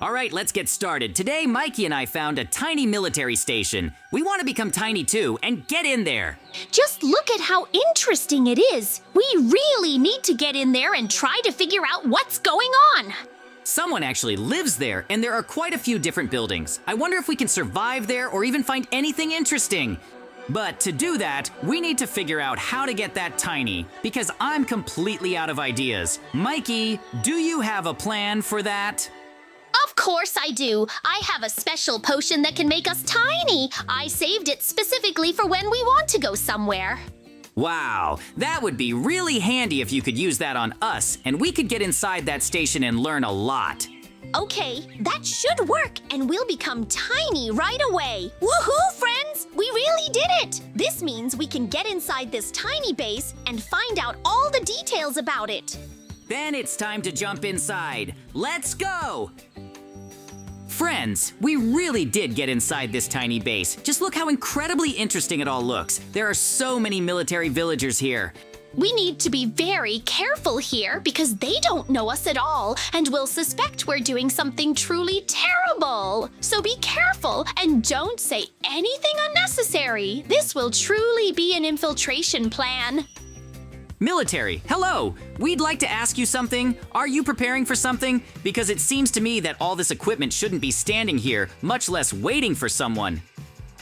All right, let's get started. Today, Mikey and I found a tiny military station. We want to become tiny too and get in there. Just look at how interesting it is. We really need to get in there and try to figure out what's going on. Someone actually lives there, and there are quite a few different buildings. I wonder if we can survive there or even find anything interesting. But to do that, we need to figure out how to get that tiny, because I'm completely out of ideas. Mikey, do you have a plan for that? Of course I do. I have a special potion that can make us tiny. I saved it specifically for when we want to go somewhere. Wow, that would be really handy if you could use that on us, and we could get inside that station and learn a lot. Okay, that should work, and we'll become tiny right away. Woohoo, friends! We really did it! This means we can get inside this tiny base and find out all the details about it. Then it's time to jump inside. Let's go! Friends, we really did get inside this tiny base. Just look how incredibly interesting it all looks. There are so many military villagers here. We need to be very careful here because they don't know us at all and will suspect we're doing something truly terrible. So be careful and don't say anything unnecessary. This will truly be an infiltration plan. Military, hello! We'd like to ask you something. Are you preparing for something? Because it seems to me that all this equipment shouldn't be standing here, much less waiting for someone.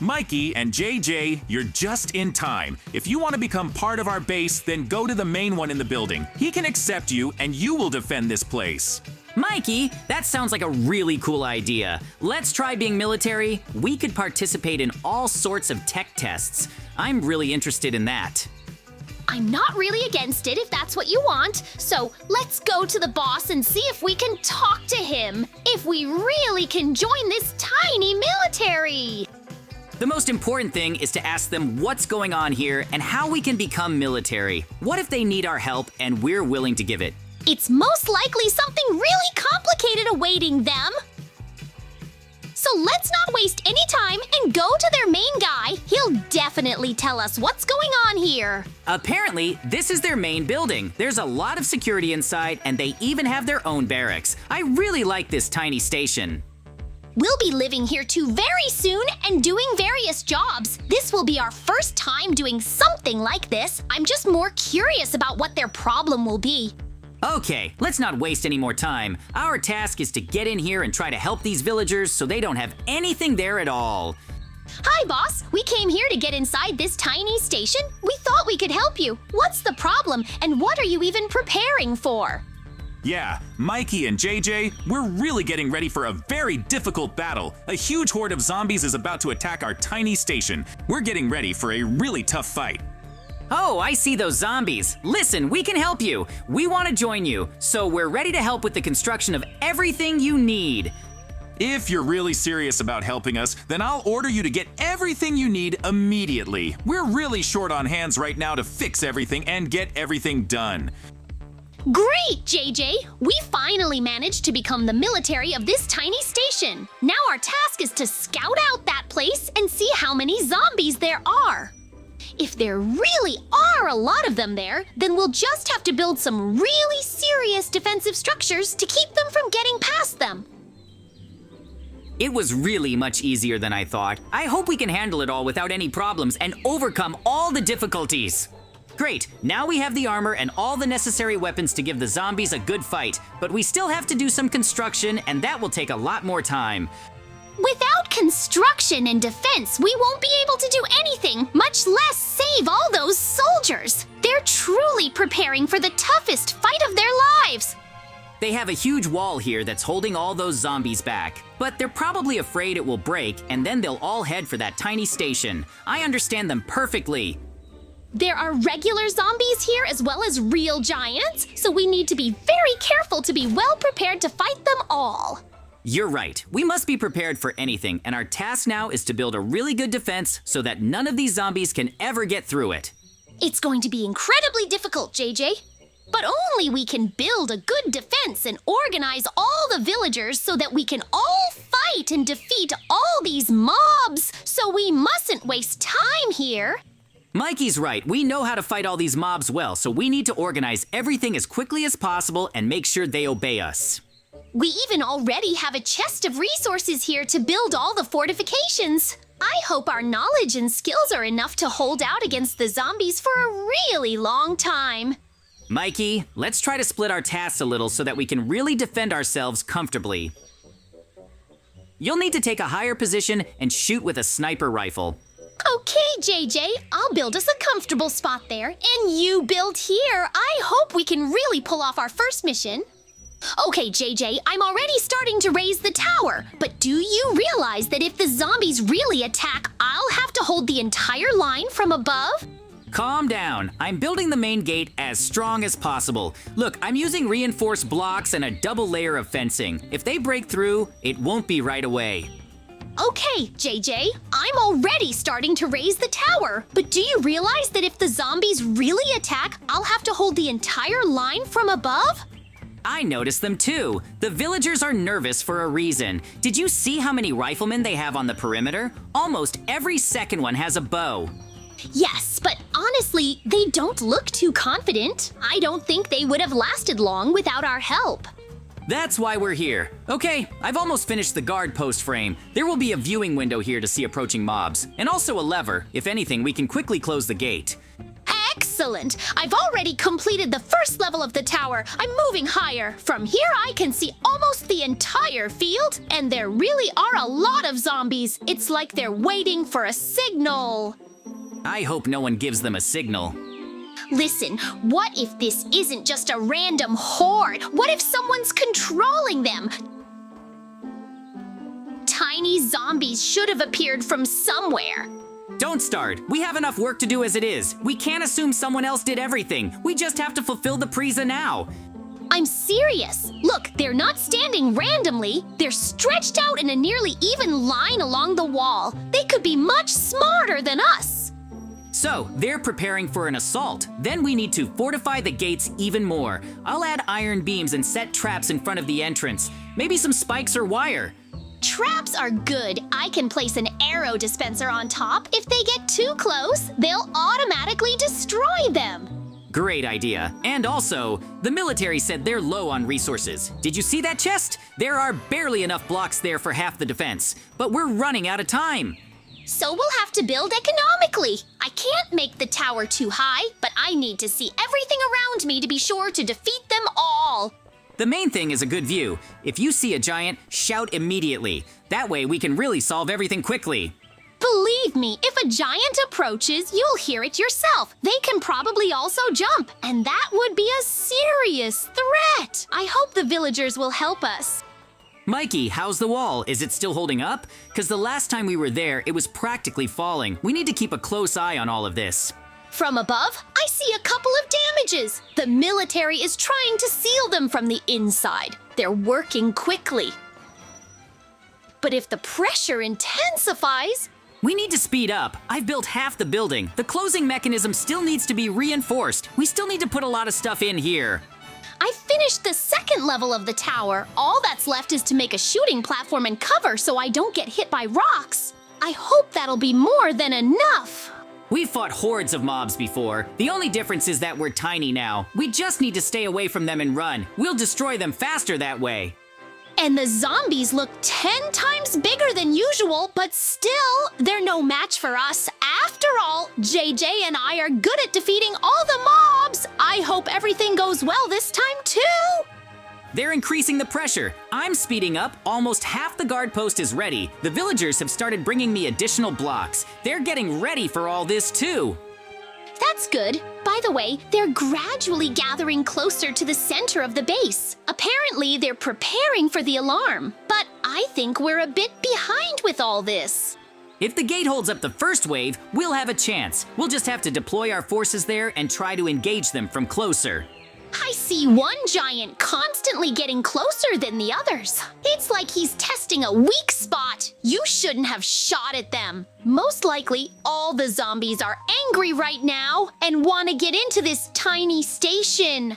Mikey and JJ, you're just in time. If you want to become part of our base, then go to the main one in the building. He can accept you and you will defend this place. Mikey, that sounds like a really cool idea. Let's try being military. We could participate in all sorts of tech tests. I'm really interested in that. I'm not really against it if that's what you want. So let's go to the boss and see if we can talk to him. If we really can join this tiny military. The most important thing is to ask them what's going on here and how we can become military. What if they need our help and we're willing to give it? It's most likely something really complicated awaiting them. So let's not waste any time and go to their main guy. He'll definitely tell us what's going on here. Apparently, this is their main building. There's a lot of security inside and they even have their own barracks. I really like this tiny station. We'll be living here too very soon and doing various jobs. This will be our first time doing something like this. I'm just more curious about what their problem will be. Okay, let's not waste any more time. Our task is to get in here and try to help these villagers so they don't have anything there at all. Hi, boss. We came here to get inside this tiny station. We thought we could help you. What's the problem and what are you even preparing for? Yeah, Mikey and JJ, we're really getting ready for a very difficult battle. A huge horde of zombies is about to attack our tiny station. We're getting ready for a really tough fight. Oh, I see those zombies. Listen, we can help you. We want to join you, so we're ready to help with the construction of everything you need. If you're really serious about helping us, then I'll order you to get everything you need immediately. We're really short on hands right now to fix everything and get everything done. Great, JJ! We finally managed to become the military of this tiny station. Now our task is to scout out that place and see how many zombies there are. If there really are a lot of them there, then we'll just have to build some really serious defensive structures to keep them from getting past them. It was really much easier than I thought. I hope we can handle it all without any problems and overcome all the difficulties. Great, now we have the armor and all the necessary weapons to give the zombies a good fight, but we still have to do some construction and that will take a lot more time. Without construction and defense, we won't be able to do anything, much less save all those soldiers. They're truly preparing for the toughest fight of their lives. They have a huge wall here that's holding all those zombies back, but they're probably afraid it will break and then they'll all head for that tiny station. I understand them perfectly. There are regular zombies here as well as real giants, so we need to be very careful to be well prepared to fight them all. You're right. We must be prepared for anything, and our task now is to build a really good defense so that none of these zombies can ever get through it. It's going to be incredibly difficult, JJ. But only we can build a good defense and organize all the villagers so that we can all fight and defeat all these mobs. So we mustn't waste time here. Mikey's right. We know how to fight all these mobs well, so we need to organize everything as quickly as possible and make sure they obey us. We even already have a chest of resources here to build all the fortifications. I hope our knowledge and skills are enough to hold out against the zombies for a really long time. Mikey, let's try to split our tasks a little so that we can really defend ourselves comfortably. You'll need to take a higher position and shoot with a sniper rifle. Okay, JJ, I'll build us a comfortable spot there, and you build here. I hope we can really pull off our first mission. Okay, JJ, I'm already starting to raise the tower, but do you realize that if the zombies really attack, I'll have to hold the entire line from above? Calm down. I'm building the main gate as strong as possible. Look, I'm using reinforced blocks and a double layer of fencing. If they break through, it won't be right away. Okay, JJ, I'm already starting to raise the tower, but do you realize that if the zombies really attack, I'll have to hold the entire line from above? I noticed them too. The villagers are nervous for a reason. Did you see how many riflemen they have on the perimeter? Almost every second one has a bow. Yes, but honestly, they don't look too confident. I don't think they would have lasted long without our help. That's why we're here. Okay, I've almost finished the guard post frame. There will be a viewing window here to see approaching mobs, and also a lever. If anything, we can quickly close the gate. Excellent! I've already completed the first level of the tower. I'm moving higher. From here, I can see almost the entire field, and there really are a lot of zombies. It's like they're waiting for a signal. I hope no one gives them a signal. Listen, what if this isn't just a random horde? What if someone's controlling them? Tiny zombies should have appeared from somewhere. Don't start. We have enough work to do as it is. We can't assume someone else did everything. We just have to fulfill the Prisa now. I'm serious. Look, they're not standing randomly. They're stretched out in a nearly even line along the wall. They could be much smarter than us. So, they're preparing for an assault. Then we need to fortify the gates even more. I'll add iron beams and set traps in front of the entrance. Maybe some spikes or wire. Traps are good. I can place an arrow dispenser on top. If they get too close, they'll automatically destroy them. Great idea. And also, the military said they're low on resources. Did you see that chest? There are barely enough blocks there for half the defense. But we're running out of time. So we'll have to build economically. I can't make the tower too high, but I need to see everything around me to be sure to defeat them all. The main thing is a good view. If you see a giant, shout immediately. That way we can really solve everything quickly. Believe me, if a giant approaches, you'll hear it yourself. They can probably also jump, and that would be a serious threat. I hope the villagers will help us. Mikey, how's the wall? Is it still holding up? Because the last time we were there, it was practically falling. We need to keep a close eye on all of this. From above, I see a couple of damages. The military is trying to seal them from the inside. They're working quickly. But if the pressure intensifies... We need to speed up. I've built half the building. The closing mechanism still needs to be reinforced. We still need to put a lot of stuff in here. I finished the second level of the tower. All that's left is to make a shooting platform and cover so I don't get hit by rocks. I hope that'll be more than enough. We've fought hordes of mobs before. The only difference is that we're tiny now. We just need to stay away from them and run. We'll destroy them faster that way. And the zombies look 10 times bigger than usual, but still, they're no match for us. After all, JJ and I are good at defeating all the mobs. I hope everything goes well this time too. They're increasing the pressure. I'm speeding up. Almost half the guard post is ready. The villagers have started bringing me additional blocks. They're getting ready for all this too. That's good. By the way, they're gradually gathering closer to the center of the base. Apparently, they're preparing for the alarm. But I think we're a bit behind with all this. If the gate holds up the first wave, we'll have a chance. We'll just have to deploy our forces there and try to engage them from closer. I see one giant constantly getting closer than the others. It's like he's testing a weak spot. You shouldn't have shot at them. Most likely, all the zombies are angry right now and want to get into this tiny station.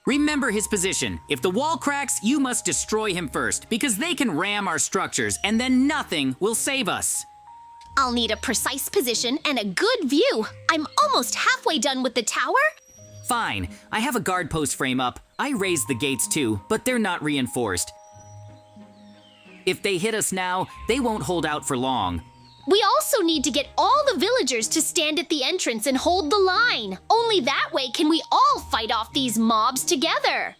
Remember his position. If the wall cracks, you must destroy him first, because they can ram our structures, and then nothing will save us. I'll need a precise position and a good view. I'm almost halfway done with the tower. Fine, I have a guard post frame up. I raised the gates too, but they're not reinforced. If they hit us now, they won't hold out for long. We also need to get all the villagers to stand at the entrance and hold the line. Only that way can we all fight off these mobs together.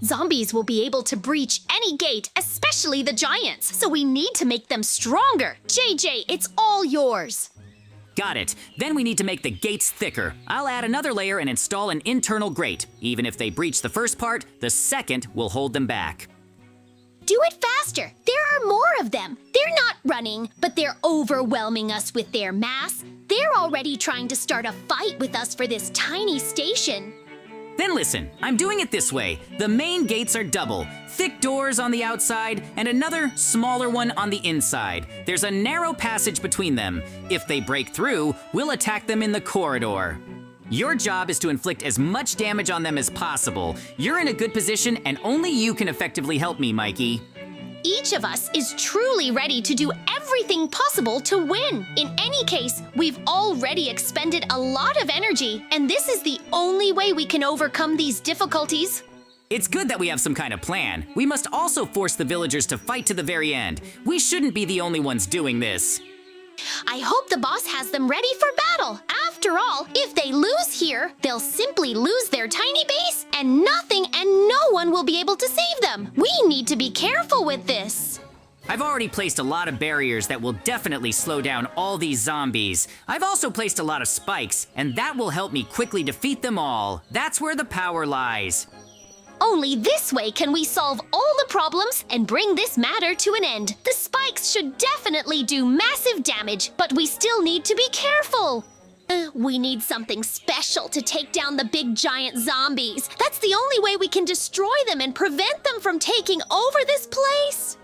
Zombies will be able to breach any gate, especially the giants, so we need to make them stronger. JJ, it's all yours. Got it. Then we need to make the gates thicker. I'll add another layer and install an internal grate. Even if they breach the first part, the second will hold them back. Do it faster. There are more of them. They're not running, but they're overwhelming us with their mass. They're already trying to start a fight with us for this tiny station. Then listen, I'm doing it this way. The main gates are double, thick doors on the outside and another smaller one on the inside. There's a narrow passage between them. If they break through, we'll attack them in the corridor. Your job is to inflict as much damage on them as possible. You're in a good position and only you can effectively help me, Mikey. Each of us is truly ready to do everything possible to win. In any case, we've already expended a lot of energy, and this is the only way we can overcome these difficulties. It's good that we have some kind of plan. We must also force the villagers to fight to the very end. We shouldn't be the only ones doing this. I hope the boss has them ready for battle. After all, if they lose here, they'll simply lose their tiny base, and nothing and no one will be able to save them. We need to be careful with this. I've already placed a lot of barriers that will definitely slow down all these zombies. I've also placed a lot of spikes, and that will help me quickly defeat them all. That's where the power lies. Only this way can we solve all the problems and bring this matter to an end. The spikes should definitely do massive damage, but we still need to be careful. We need something special to take down the big giant zombies. That's the only way we can destroy them and prevent them from taking over this place.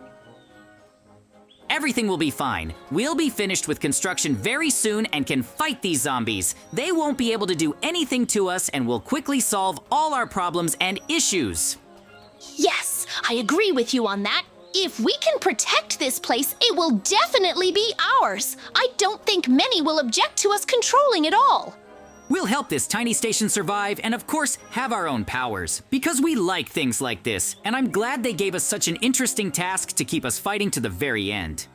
Everything will be fine. We'll be finished with construction very soon and can fight these zombies. They won't be able to do anything to us and will quickly solve all our problems and issues. Yes, I agree with you on that. If we can protect this place, it will definitely be ours. I don't think many will object to us controlling it all. We'll help this tiny station survive and of course have our own powers. Because we like things like this, and I'm glad they gave us such an interesting task to keep us fighting to the very end.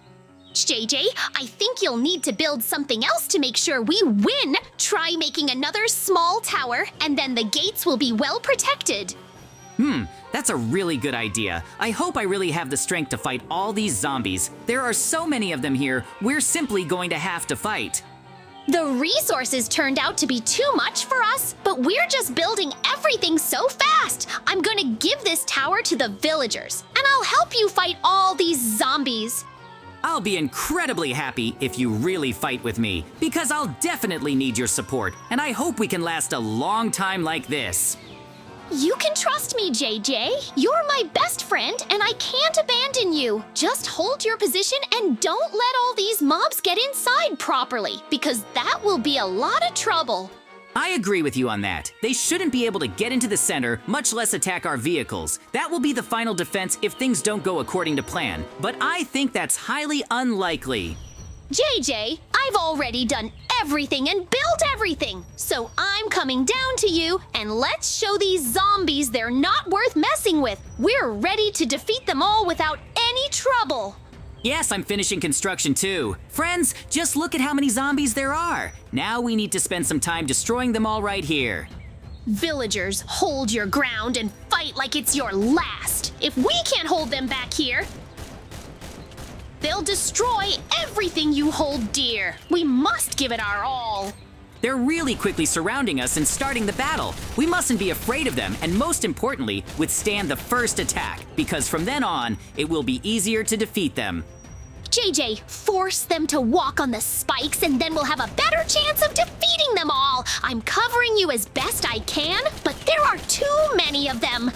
JJ, I think you'll need to build something else to make sure we win. Try making another small tower, and then the gates will be well protected. That's a really good idea. I hope I really have the strength to fight all these zombies. There are so many of them here, we're simply going to have to fight. The resources turned out to be too much for us, but we're just building everything so fast. I'm gonna give this tower to the villagers, and I'll help you fight all these zombies. I'll be incredibly happy if you really fight with me, because I'll definitely need your support, and I hope we can last a long time like this. You can trust me, JJ. You're my best friend, and I can't abandon you. Just hold your position and don't let all these mobs get inside properly, because that will be a lot of trouble. I agree with you on that. They shouldn't be able to get into the center, much less attack our vehicles. That will be the final defense if things don't go according to plan. But I think that's highly unlikely. JJ, I've already done everything and built everything, so I'm coming down to you, and let's show these zombies they're not worth messing with. We're ready to defeat them all without any trouble. Yes, I'm finishing construction too. Friends, just look at how many zombies there are. Now we need to spend some time destroying them all right here. Villagers, hold your ground and fight like it's your last. If we can't hold them back here, they'll destroy everything you hold dear. We must give it our all. They're really quickly surrounding us and starting the battle. We mustn't be afraid of them, and most importantly, withstand the first attack, because from then on, it will be easier to defeat them. JJ, force them to walk on the spikes and then we'll have a better chance of defeating them all. I'm covering you as best I can, but there are too many of them.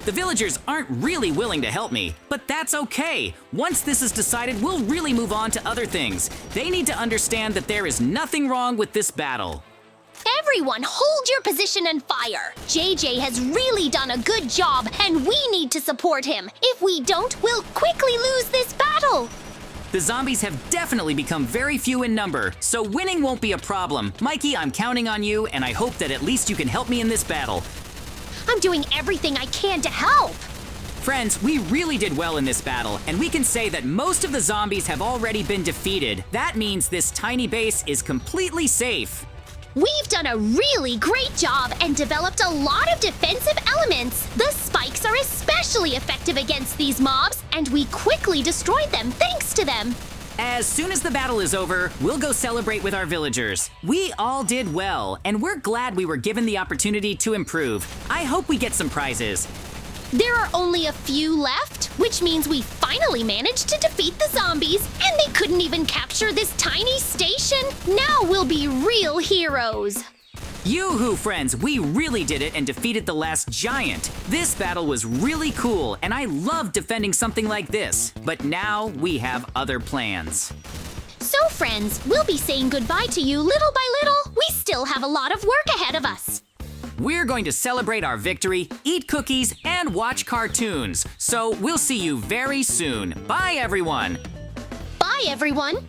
The villagers aren't really willing to help me, but that's okay. Once this is decided, we'll really move on to other things. They need to understand that there is nothing wrong with this battle. Everyone, hold your position and fire. JJ has really done a good job, and we need to support him. If we don't, we'll quickly lose this battle. The zombies have definitely become very few in number, so winning won't be a problem. Mikey, I'm counting on you, and I hope that at least you can help me in this battle. I'm doing everything I can to help. Friends, we really did well in this battle, and we can say that most of the zombies have already been defeated. That means this tiny base is completely safe. We've done a really great job and developed a lot of defensive elements. The spikes are especially effective against these mobs, and we quickly destroyed them thanks to them. As soon as the battle is over, we'll go celebrate with our villagers. We all did well, and we're glad we were given the opportunity to improve. I hope we get some prizes. There are only a few left, which means we finally managed to defeat the zombies, and they couldn't even capture this tiny station. Now we'll be real heroes. Yoo-hoo, friends, we really did it and defeated the last giant. This battle was really cool, and I loved defending something like this. But now we have other plans. So friends, we'll be saying goodbye to you little by little. We still have a lot of work ahead of us. We're going to celebrate our victory, eat cookies, and watch cartoons. So we'll see you very soon. Bye, everyone. Bye, everyone.